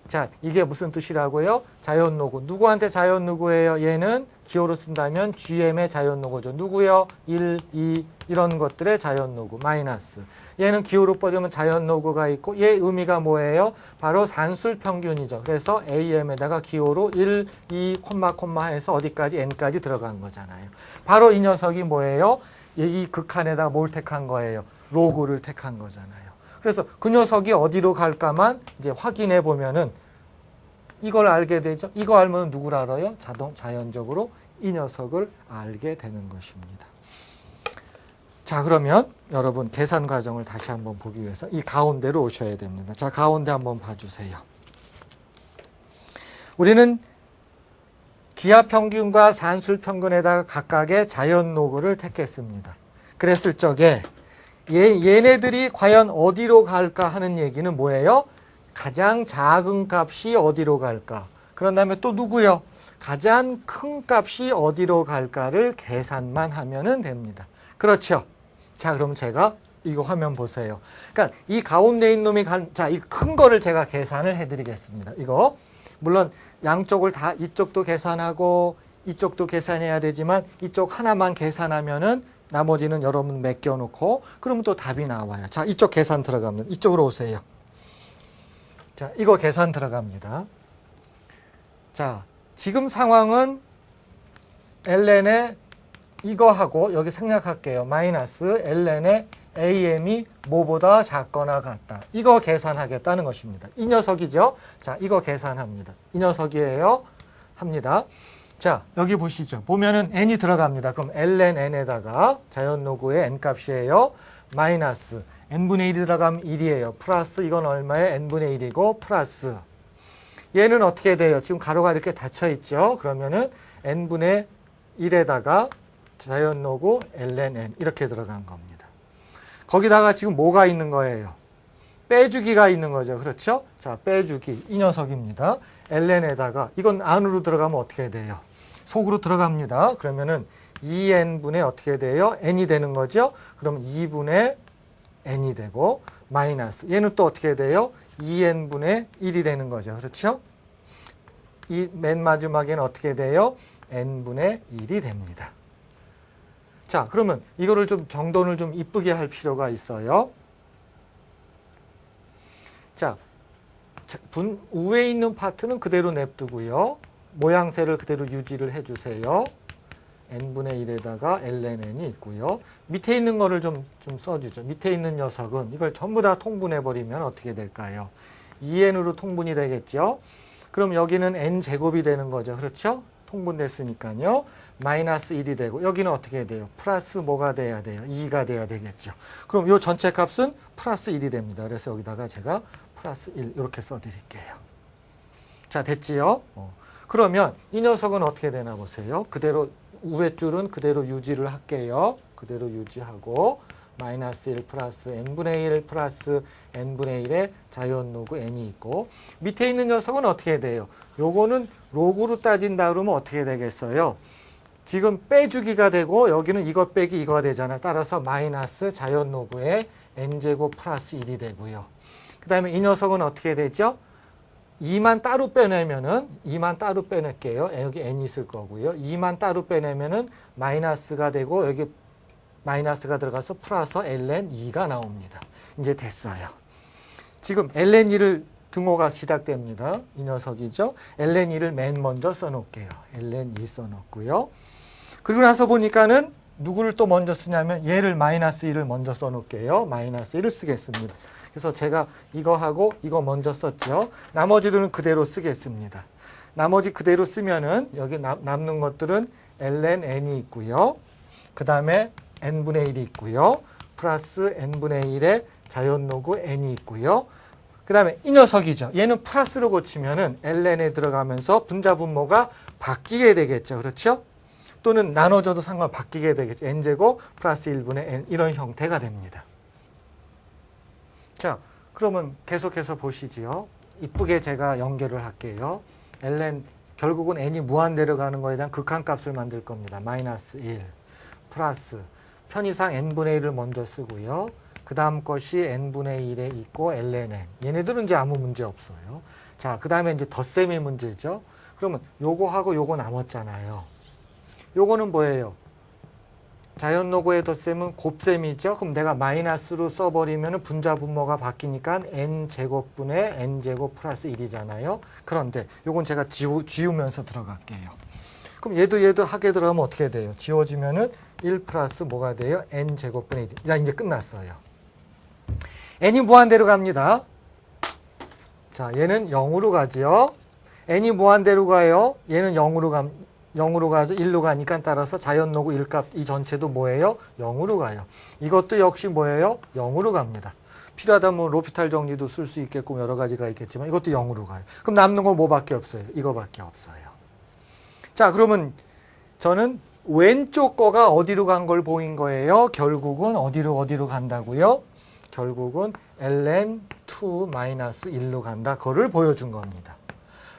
A: 자, 이게 무슨 뜻이라고요? 자연노구. 누구한테 자연노구예요? 얘는 기호로 쓴다면 GM의 자연노구죠. 누구요? 1, 2 이런 것들의 자연노구. 마이너스. 얘는 기호로 뻗으면 자연노구가 있고 얘 의미가 뭐예요? 바로 산술평균이죠. 그래서 AM에다가 기호로 1, 2, 콤마 해서 어디까지? N까지 들어간 거잖아요. 바로 이 녀석이 뭐예요? 이 극한에다 뭘 택한 거예요? 로그를 택한 거잖아요. 그래서 그 녀석이 어디로 갈까만 이제 확인해 보면은 이걸 알게 되죠. 이거 알면 누구를 알아요? 자연적으로 이 녀석을 알게 되는 것입니다. 자, 그러면 여러분 계산 과정을 다시 한번 보기 위해서 이 가운데로 오셔야 됩니다. 자, 가운데 한번 봐주세요. 우리는 기하평균과 산술평균에다가 각각의 자연노구를 택했습니다. 그랬을 적에 얘네들이 과연 어디로 갈까 하는 얘기는 뭐예요? 가장 작은 값이 어디로 갈까? 그런 다음에 또 누구요? 가장 큰 값이 어디로 갈까를 계산만 하면 됩니다. 그렇죠? 자, 그럼 제가 이거 화면 보세요. 그러니까 이 가운데 있는 놈이 자, 이 큰 거를 제가 계산을 해드리겠습니다. 이거 물론 양쪽을 다 이쪽도 계산하고 이쪽도 계산해야 되지만 이쪽 하나만 계산하면은 나머지는 여러분 맡겨놓고 그러면 또 답이 나와요. 자, 이쪽 계산 들어가면 이쪽으로 오세요. 자, 이거 계산 들어갑니다. 자, 지금 상황은 ln에 이거하고 여기 생략할게요. 마이너스 ln에 am이 뭐보다 작거나 같다. 이거 계산하겠다는 것입니다. 이 녀석이죠. 자, 이거 계산합니다. 이 녀석이에요. 합니다. 자, 여기 보시죠. 보면은 n이 들어갑니다. 그럼 ln n에다가 자연노구의 n 값이에요. 마이너스 n분의 1이 들어가면 1이에요. 플러스 이건 얼마에? n분의 1이고 플러스 얘는 어떻게 돼요? 지금 가로가 이렇게 닫혀 있죠. 그러면은 n분의 1에다가 자연노구 ln n 이렇게 들어간 겁니다. 거기다가 지금 뭐가 있는 거예요? 빼주기가 있는 거죠. 그렇죠? 자, 빼주기 이 녀석입니다. ln에다가 이건 안으로 들어가면 어떻게 돼요? 속으로 들어갑니다. 그러면은 2n분의 어떻게 돼요? n이 되는 거죠. 그럼 2분의 n이 되고 마이너스 얘는 또 어떻게 돼요? 2n분의 1이 되는 거죠. 그렇죠? 이 맨 마지막에는 어떻게 돼요? n분의 1이 됩니다. 자, 그러면 이거를 좀 정돈을 좀 이쁘게 할 필요가 있어요. 자, 위에 있는 파트는 그대로 냅두고요. 모양새를 그대로 유지를 해주세요. n분의 1에다가 ln n이 있고요. 밑에 있는 거를 좀 써주죠. 밑에 있는 녀석은 이걸 전부 다 통분해버리면 어떻게 될까요? 2n으로 통분이 되겠죠. 그럼 여기는 n제곱이 되는 거죠. 그렇죠? 통분됐으니까요. 마이너스 1이 되고 여기는 어떻게 돼요? 플러스 뭐가 돼야 돼요? 2가 돼야 되겠죠. 그럼 이 전체 값은 플러스 1이 됩니다. 그래서 여기다가 제가 플러스 1 이렇게 써드릴게요. 자, 됐지요? 그러면 이 녀석은 어떻게 되나 보세요. 그대로 위에 줄은 그대로 유지를 할게요. 그대로 유지하고 마이너스 1 플러스 n분의 1 플러스 n분의 1의 자연노구 n이 있고 밑에 있는 녀석은 어떻게 돼요? 요거는 로그로 따진다 그러면 어떻게 되겠어요? 지금 빼주기가 되고 여기는 이거 빼기 이거가 되잖아요. 따라서 마이너스 자연노구의 n제곱 플러스 1이 되고요. 그 다음에 이 녀석은 어떻게 되죠? 2만 따로 빼내면은 2만 따로 빼낼게요. 여기 n이 있을 거고요. 2만 따로 빼내면은 마이너스가 되고 여기 마이너스가 들어가서 플러스 ln 2가 나옵니다. 이제 됐어요. 지금 ln 2를 등호가 시작됩니다. 이 녀석이죠. ln 2를 맨 먼저 써놓을게요. ln 2 써놓고요. 그리고 나서 보니까는 누구를 또 먼저 쓰냐면 얘를 마이너스 1을 먼저 써놓을게요. 마이너스 1을 쓰겠습니다. 그래서 제가 이거 하고 이거 먼저 썼죠. 나머지들은 그대로 쓰겠습니다. 나머지 그대로 쓰면은 여기 남는 것들은 ln n이 있고요. 그 다음에 n분의 1이 있고요. 플러스 n분의 1의 자연노구 n이 있고요. 그 다음에 이 녀석이죠. 얘는 플러스로 고치면은 ln에 들어가면서 분자분모가 바뀌게 되겠죠. 그렇죠? 또는 나눠줘도 상관 바뀌게 되겠죠. n제곱 플러스 1분의 n 이런 형태가 됩니다. 자, 그러면 계속해서 보시지요. 이쁘게 제가 연결을 할게요. ln 결국은 n이 무한대로 가는 거에 대한 극한값을 만들 겁니다. 마이너스 1 플러스 편의상 n분의 1을 먼저 쓰고요. 그 다음 것이 n분의 1에 있고 ln n. 얘네들은 이제 아무 문제 없어요. 자, 그 다음에 이제 덧셈의 문제죠. 그러면 요거하고 요거 남았잖아요. 요거는 뭐예요? 자연노고의 덧셈은 곱셈이죠. 그럼 내가 마이너스로 써버리면 분자 분모가 바뀌니까 n제곱분의 n제곱 플러스 1이잖아요. 그런데 요건 제가 지우면서 들어갈게요. 그럼 얘도 하게 들어가면 어떻게 돼요? 지워지면은 1 플러스 뭐가 돼요? n제곱분의 1. 자, 이제 끝났어요. n이 무한대로 갑니다. 자, 얘는 0으로 가지요. n이 무한대로 가요. 얘는 0으로 가서 1로 가니까 따라서 자연노구 1값 이 전체도 뭐예요? 0으로 가요. 이것도 역시 뭐예요? 0으로 갑니다. 필요하다면 로피탈 정리도 쓸 수 있겠고 여러 가지가 있겠지만 이것도 0으로 가요. 그럼 남는 건 뭐밖에 없어요? 이거밖에 없어요. 자, 그러면 저는 왼쪽 거가 어디로 간 걸 보인 거예요? 결국은 어디로 간다고요? 결국은 ln2-1로 간다. 그거를 보여준 겁니다.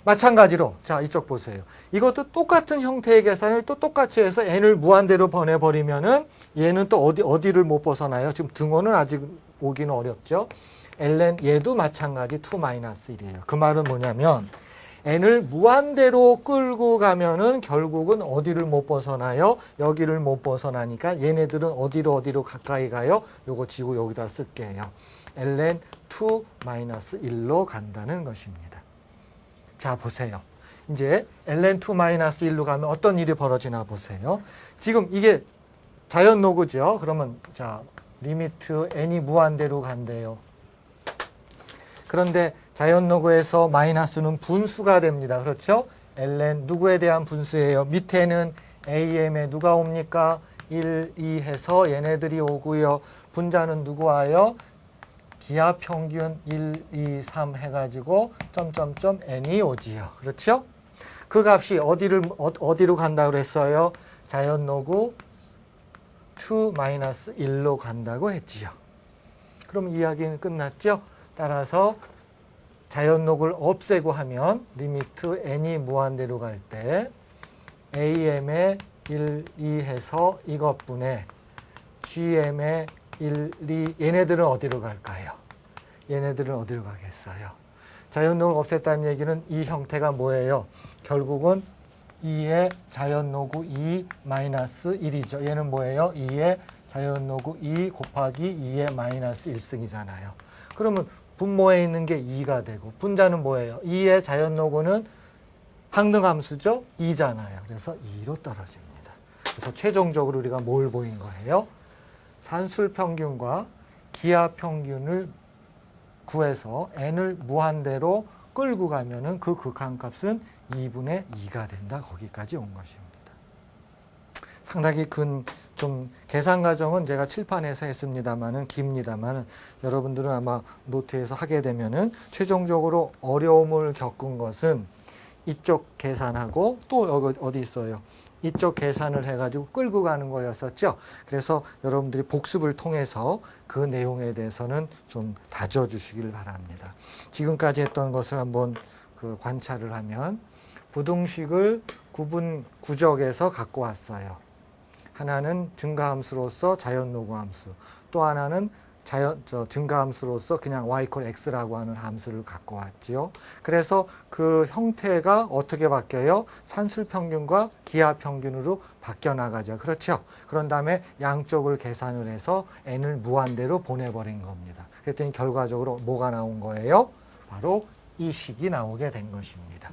A: 마찬가지로 자, 이쪽 보세요. 이것도 똑같은 형태의 계산을 또 똑같이 해서 n을 무한대로 보내버리면은 얘는 또 어디를 못 벗어나요? 지금 등호는 아직 오기는 어렵죠. ln 얘도 마찬가지 2-1이에요. 그 말은 뭐냐면 n을 무한대로 끌고 가면은 결국은 어디를 못 벗어나요? 여기를 못 벗어나니까 얘네들은 어디로 가까이 가요? 요거 지고 여기다 쓸게요. ln 2-1로 간다는 것입니다. 자, 보세요. 이제 ln2-1로 가면 어떤 일이 벌어지나 보세요. 지금 이게 자연노구죠. 그러면 자, 리미트 n이 무한대로 간대요. 그런데 자연노구에서 마이너스는 분수가 됩니다. 그렇죠? ln 누구에 대한 분수예요? 밑에는 am에 누가 옵니까? 1, 2 해서 얘네들이 오고요. 분자는 누구 와요? 기하 평균 1, 2, 3 해가지고 점점점 n이 오지요. 그렇죠? 그 값이 어디로 간다고 그랬어요? 자연노구 2-1로 간다고 했지요. 그럼 이야기는 끝났죠? 따라서 자연노구를 없애고 하면 리미트 n이 무한대로 갈 때 am에 1, 2 해서 이것분에 gm에 1, 2 얘네들은 어디로 갈까요? 얘네들은 어디로 가겠어요? 자연노구를 없앴다는 얘기는 이 형태가 뭐예요? 결국은 2의 자연노구 2-1이죠. 얘는 뭐예요? 2의 자연노구 2 곱하기 2의 마이너스 1승이잖아요. 그러면 분모에 있는 게 2가 되고 분자는 뭐예요? 2의 자연노구는 항등함수죠? 2잖아요. 그래서 2로 떨어집니다. 그래서 최종적으로 우리가 뭘 보인 거예요? 산술평균과 기하평균을 구해서 n을 무한대로 끌고 가면은 그 극한값은 2분의 2가 된다. 거기까지 온 것입니다. 상당히 좀 계산 과정은 제가 칠판에서 했습니다만은 깁니다만은 여러분들은 아마 노트에서 하게 되면은 최종적으로 어려움을 겪은 것은 이쪽 계산하고 또 여기 어디 있어요? 이쪽 계산을 해가지고 끌고 가는 거였었죠. 그래서 여러분들이 복습을 통해서 그 내용에 대해서는 좀 다져주시길 바랍니다. 지금까지 했던 것을 한번 관찰을 하면 부등식을 구적에서 갖고 왔어요. 하나는 증가함수로서 자연노구 함수, 또 하나는 증가함수로서 그냥 y = x라고 하는 함수를 갖고 왔지요. 그래서 그 형태가 어떻게 바뀌어요? 산술평균과 기하평균으로 바뀌어 나가죠. 그렇죠? 그런 다음에 양쪽을 계산을 해서 n을 무한대로 보내버린 겁니다. 그랬더니 결과적으로 뭐가 나온 거예요? 바로 이 식이 나오게 된 것입니다.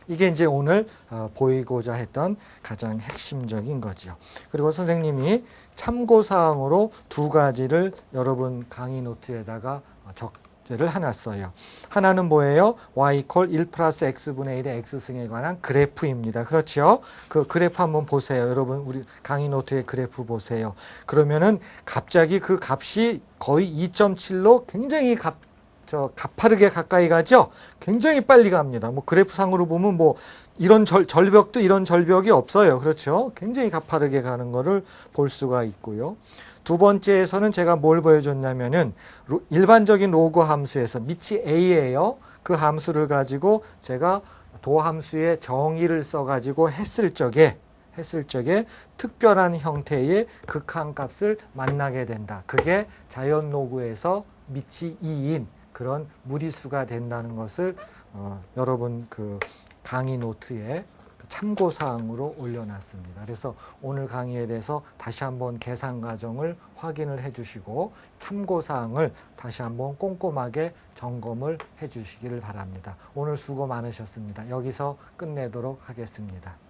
A: 이게 이제 오늘 보이고자 했던 가장 핵심적인 거죠. 그리고 선생님이 참고사항으로 두 가지를 여러분 강의 노트에다가 적재를 해놨어요. 하나는 뭐예요? y = 1 플러스 x분의 1의 x승에 관한 그래프입니다. 그렇죠? 그 그래프 한번 보세요. 여러분 우리 강의 노트의 그래프 보세요. 그러면은 갑자기 그 값이 거의 2.7로 굉장히 가파르게 가까이 가죠? 굉장히 빨리 갑니다. 뭐 그래프상으로 보면 뭐 이런 절벽도 이런 절벽이 없어요. 그렇죠? 굉장히 가파르게 가는 거를 볼 수가 있고요. 두 번째에서는 제가 뭘 보여줬냐면은 일반적인 로그 함수에서 밑이 a예요. 그 함수를 가지고 제가 도함수의 정의를 써가지고 했을 적에 특별한 형태의 극한값을 만나게 된다. 그게 자연노구에서 밑이 2인 그런 무리수가 된다는 것을 여러분 그 강의 노트에 참고사항으로 올려놨습니다. 그래서 오늘 강의에 대해서 다시 한번 계산 과정을 확인을 해주시고 참고사항을 다시 한번 꼼꼼하게 점검을 해주시기를 바랍니다. 오늘 수고 많으셨습니다. 여기서 끝내도록 하겠습니다.